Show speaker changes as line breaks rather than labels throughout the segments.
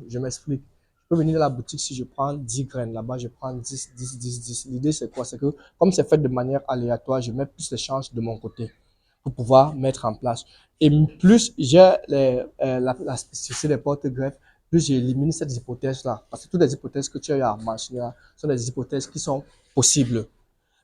Je m'explique. Je peux venir dans la boutique, si je prends 10 graines, là-bas, je prends 10, 10, 10, 10. L'idée, c'est quoi? C'est que, comme c'est fait de manière aléatoire, je mets plus de chances de mon côté pour pouvoir mettre en place. Et plus j'ai la spécificité des porte-greffes, plus j'élimine cette hypothèse-là. Parce que toutes les hypothèses que tu as eu à mentionner là, sont des hypothèses qui sont possibles.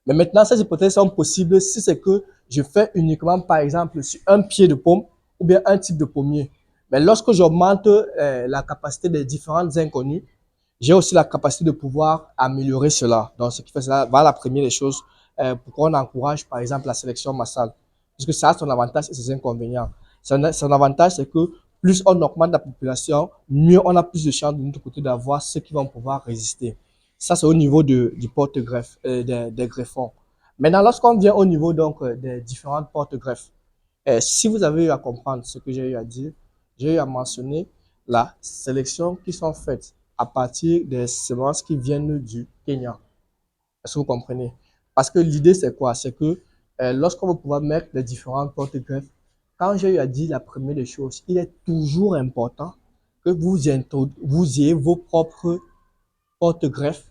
Mais maintenant, ces hypothèses sont possibles si c'est que je fais uniquement, par exemple, sur un pied de pomme ou bien un type de pommier. Mais lorsque j'augmente la capacité des différentes inconnues, j'ai aussi la capacité de pouvoir améliorer cela. Donc, ce qui fait cela, voilà la première des choses, pourquoi on encourage, par exemple, la sélection massale. Puisque ça a son avantage et ses inconvénients. Son avantage, c'est que plus on augmente la population, mieux on a plus de chances de notre côté d'avoir ceux qui vont pouvoir résister. Ça, c'est au niveau du porte-greffe, des greffons. Maintenant, lorsqu'on vient au niveau donc des différentes porte-greffes, si vous avez eu à comprendre ce que j'ai eu à dire, j'ai eu à mentionner la sélection qui sont faites à partir des semences qui viennent du Kenya. Est-ce que vous comprenez? Parce que l'idée, c'est quoi? C'est que lorsqu'on va pouvoir mettre les différentes porte-greffes, quand j'ai eu à dire la première des choses, il est toujours important que vous ayez vos propres porte-greffes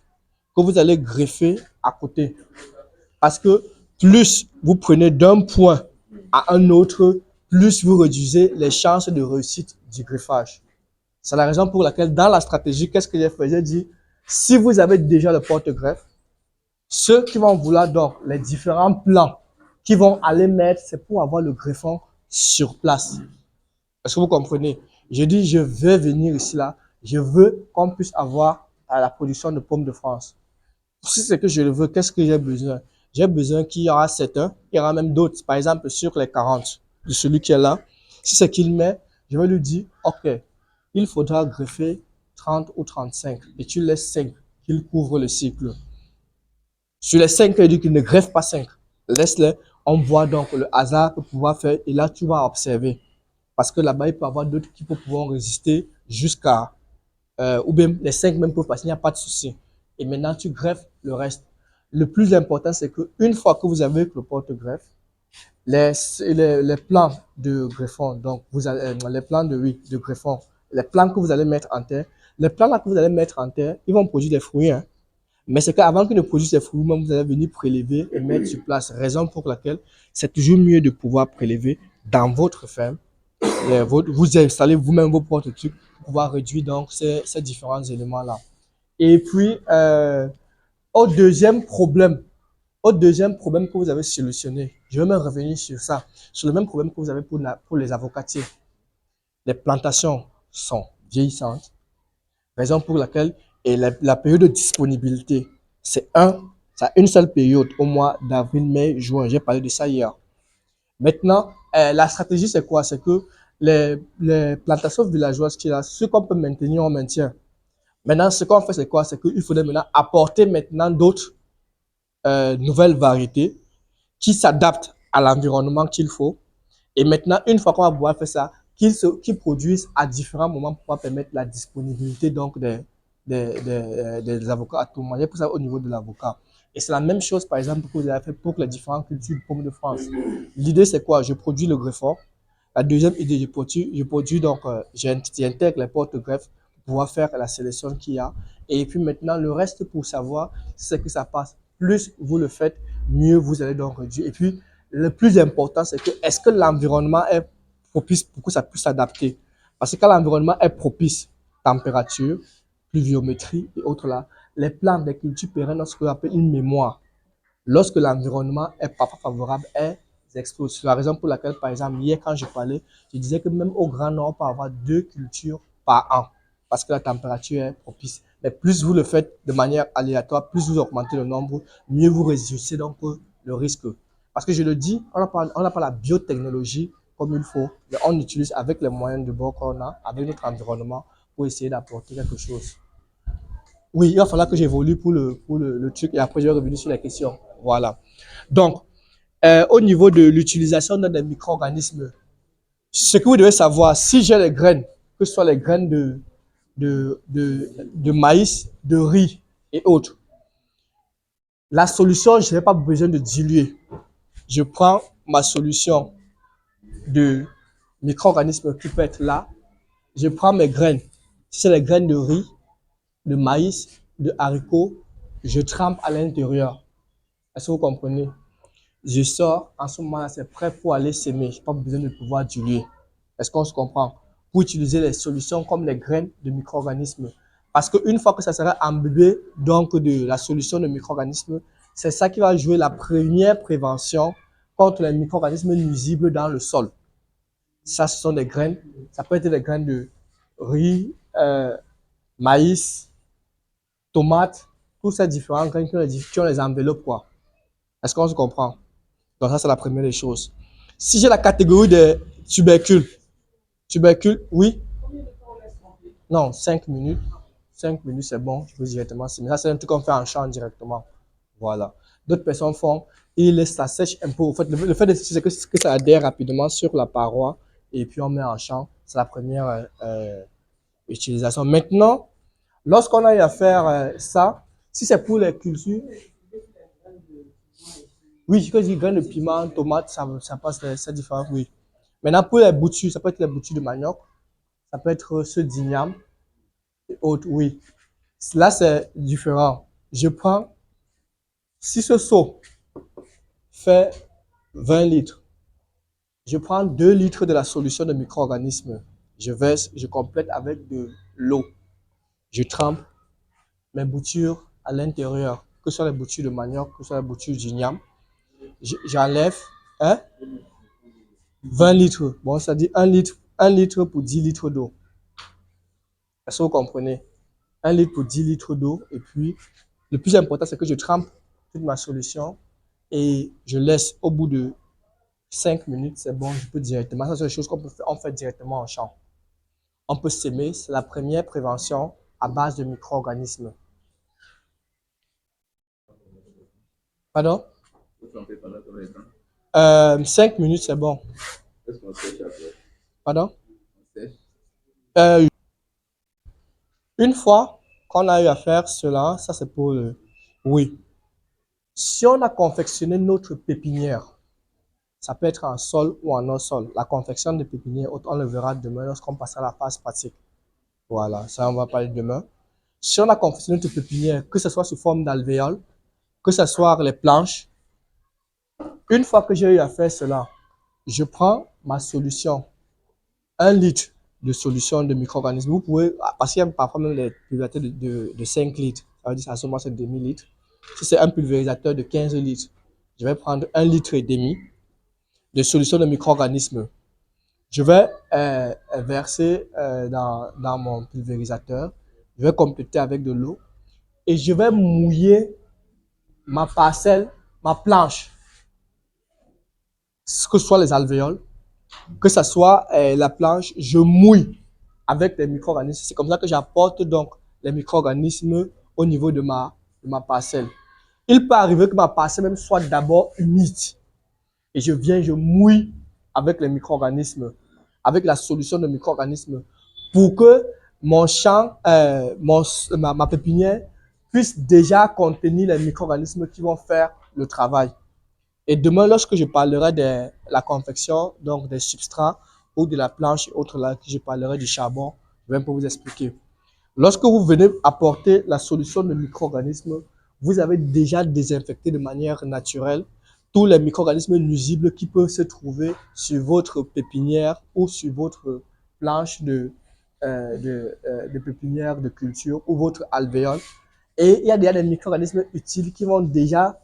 que vous allez greffer à côté. Parce que plus vous prenez d'un point à un autre, plus vous réduisez les chances de réussite du greffage. C'est la raison pour laquelle, dans la stratégie, qu'est-ce que j'ai fait? J'ai dit, si vous avez déjà le porte-greffe, ceux qui vont vouloir donc les différents plans qui vont aller mettre, c'est pour avoir le greffon sur place. Est-ce que vous comprenez? Je dis, je veux venir ici là, je veux qu'on puisse avoir à la production de pommes de France. Si c'est que je le veux, qu'est-ce que j'ai besoin? J'ai besoin qu'il y aura certains, il y aura même d'autres. Par exemple, sur les 40 de celui qui est là, si c'est qu'il met, je vais lui dire, OK, il faudra greffer 30 ou 35 et tu laisses 5 qu'il couvre le cycle. Sur les 5, il dit qu'il ne greffe pas 5. Laisse-les. On voit donc le hasard peut pouvoir faire et là, tu vas observer. Parce que là-bas, il peut y avoir d'autres qui peuvent pouvoir résister jusqu'à, ou bien les 5 même peuvent passer, il n'y a pas de souci. Et maintenant, tu greffes le reste. Le plus important, c'est qu'une fois que vous avez le porte-greffe, les plants de greffon, donc vous allez, les plants de, oui, de greffon, les plants que vous allez mettre en terre, les plants là que vous allez mettre en terre, ils vont produire des fruits, hein. Mais c'est qu'avant qu'ils ne produisent des fruits, même vous allez venir prélever et mettre sur place. Raison pour laquelle c'est toujours mieux de pouvoir prélever dans votre ferme. Vous installez vous-même vos propres trucs pour pouvoir réduire donc ces différents éléments-là. Et puis, au deuxième problème, au deuxième problème que vous avez solutionné, je vais me revenir sur ça, sur le même problème que vous avez pour les avocatiers. Les plantations sont vieillissantes, raison pour laquelle et la période de disponibilité, c'est ça une seule période au mois d'avril, mai, juin. J'ai parlé de ça hier. Maintenant, la stratégie, c'est quoi? C'est que les plantations villageoises qui là, ce qu'on peut maintenir, on maintient. Maintenant, ce qu'on fait, c'est quoi? C'est qu'il faudrait maintenant apporter maintenant d'autres nouvelles variétés qui s'adaptent à l'environnement qu'il faut. Et maintenant, une fois qu'on va pouvoir faire ça, qu'ils produisent à différents moments pour pouvoir permettre la disponibilité donc des avocats à tout moment. J'ai pris ça au niveau de l'avocat. Et c'est la même chose, par exemple, que vous avez fait pour les différentes cultures de pommes de France. L'idée, c'est quoi? Je produis le greffon. La deuxième idée, je produis donc, j'intègre les porte-greffes pour pouvoir faire la sélection qu'il y a. Et puis maintenant, le reste pour savoir si c'est que ça passe. Plus vous le faites, mieux vous allez donc réduire. Et puis, le plus important, c'est que est-ce que l'environnement est propice pour que ça puisse s'adapter? Parce que quand l'environnement est propice, température, pluviométrie et autres là, les plantes des cultures pérennes ont ce qu'on appelle une mémoire. Lorsque l'environnement est pas favorable, elles explosent. C'est la raison pour laquelle, par exemple, hier, quand je parlais, je disais que même au Grand Nord, on peut avoir 2 cultures par an parce que la température est propice. Mais plus vous le faites de manière aléatoire, plus vous augmentez le nombre, mieux vous réduisez donc le risque. Parce que je le dis, on n'a pas la biotechnologie comme il faut, mais on utilise avec les moyens de bord qu'on a, avec notre environnement, pour essayer d'apporter quelque chose. Oui, il va falloir que j'évolue pour le truc et après je vais revenir sur la question. Voilà. Donc, au niveau de l'utilisation des micro-organismes, ce que vous devez savoir, si j'ai les graines, que ce soit les graines de maïs, de riz et autres, la solution, je n'ai pas besoin de diluer. Je prends ma solution de micro-organismes qui peut être là, je prends mes graines, Si c'est les graines de riz, de maïs, de haricots, je trempe à l'intérieur. Est-ce que vous comprenez? Je sors, en ce moment-là, c'est prêt pour aller s'aimer. Je n'ai pas besoin de pouvoir diluer. Est-ce qu'on se comprend? Pour utiliser les solutions comme les graines de micro-organismes. Parce qu'une fois que ça sera imbibé donc de la solution de micro-organismes, c'est ça qui va jouer la première prévention contre les micro-organismes nuisibles dans le sol. Ça, ce sont des graines. Ça peut être des graines de riz, maïs, tomates, tous ces différents graines qui ont les enveloppes, quoi. Est-ce qu'on se comprend? Donc ça, c'est la première des choses. Si j'ai la catégorie des tubercules, oui. Non, 5 minutes. 5 minutes, c'est bon. Je peux directement. Mais ça, c'est un truc qu'on fait en champ directement. Voilà. D'autres personnes font, ils laissent ça sèche un peu. En fait, le fait de sécher, c'est que ça adhère rapidement sur la paroi et puis on met en champ. C'est la première utilisation. Maintenant, lorsqu'on a eu à faire ça, si c'est pour les cultures, oui, je peux dire graines de piment, tomate, ça passe, c'est différent, oui. Maintenant, pour les boutures, ça peut être les boutures de manioc, ça peut être ceux d'igname et autres, oui. Là, c'est différent. Je prends, si ce seau fait 20 litres, je prends 2 litres de la solution de micro-organismes. Je verse, je complète avec de l'eau. Je trempe mes boutures à l'intérieur, que ce soit les boutures de manioc, que ce soit les boutures d'igname. J'enlève, hein, 20 litres. Bon, ça dit 1 litre pour 10 litres d'eau. Est-ce que vous comprenez? 1 litre pour 10 litres d'eau. Et puis, le plus important, c'est que je trempe toute ma solution et je laisse au bout de 5 minutes, c'est bon, je peux directement. Ça, c'est des choses qu'on peut faire, on fait directement en champ. On peut s'aimer, c'est la première prévention à base de micro-organismes. Pardon? 5 minutes, c'est bon. Pardon? Une fois qu'on a eu à faire cela, ça c'est pour le... Oui. Si on a confectionné notre pépinière, ça peut être en sol ou en hors-sol. La confection de pépinière, on le verra demain lorsqu'on passera à la phase pratique. Voilà, ça on va parler demain. Si on a confectionné notre pépinière, que ce soit sous forme d'alvéole, que ce soit les planches, une fois que j'ai eu à faire cela, je prends ma solution, 1 litre de solution de micro-organismes. Vous pouvez, parce qu'il y a parfois même des pulvérisateurs de 5 litres, ça veut dire à ce moment c'est demi-litre. Si c'est un pulvérisateur de 15 litres, je vais prendre 1 litre et demi de solution de micro-organismes. Je vais verser dans mon pulvérisateur, je vais compléter avec de l'eau et je vais mouiller ma parcelle, ma planche, que ce soit les alvéoles, que ce soit la planche, je mouille avec les micro-organismes. C'est comme ça que j'apporte donc les micro-organismes au niveau de ma parcelle. Il peut arriver que ma parcelle même soit d'abord humide et je viens, je mouille avec les micro-organismes, avec la solution de micro-organismes pour que mon champ, ma pépinière puisse déjà contenir les micro-organismes qui vont faire le travail. Et demain, lorsque je parlerai de la confection, donc des substrats ou de la planche et autres là, je parlerai du charbon, je vais un peu vous expliquer. Lorsque vous venez apporter la solution de micro-organismes, vous avez déjà désinfecté de manière naturelle tous les micro-organismes nuisibles qui peuvent se trouver sur votre pépinière ou sur votre planche de pépinière de culture ou votre alvéole. Et il y a déjà des micro-organismes utiles qui vont déjà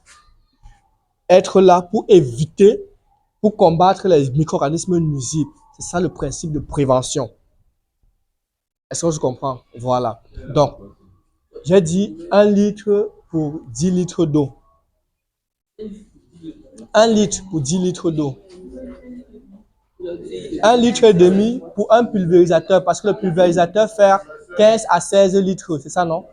être là pour éviter, pour combattre les micro-organismes nuisibles. C'est ça le principe de prévention. Est-ce que je comprends? Voilà. Donc, j'ai dit 1 litre pour 10 litres d'eau. 1 litre pour 10 litres d'eau. 1 litre et demi pour un pulvérisateur, parce que le pulvérisateur fait 15 à 16 litres, c'est ça, non?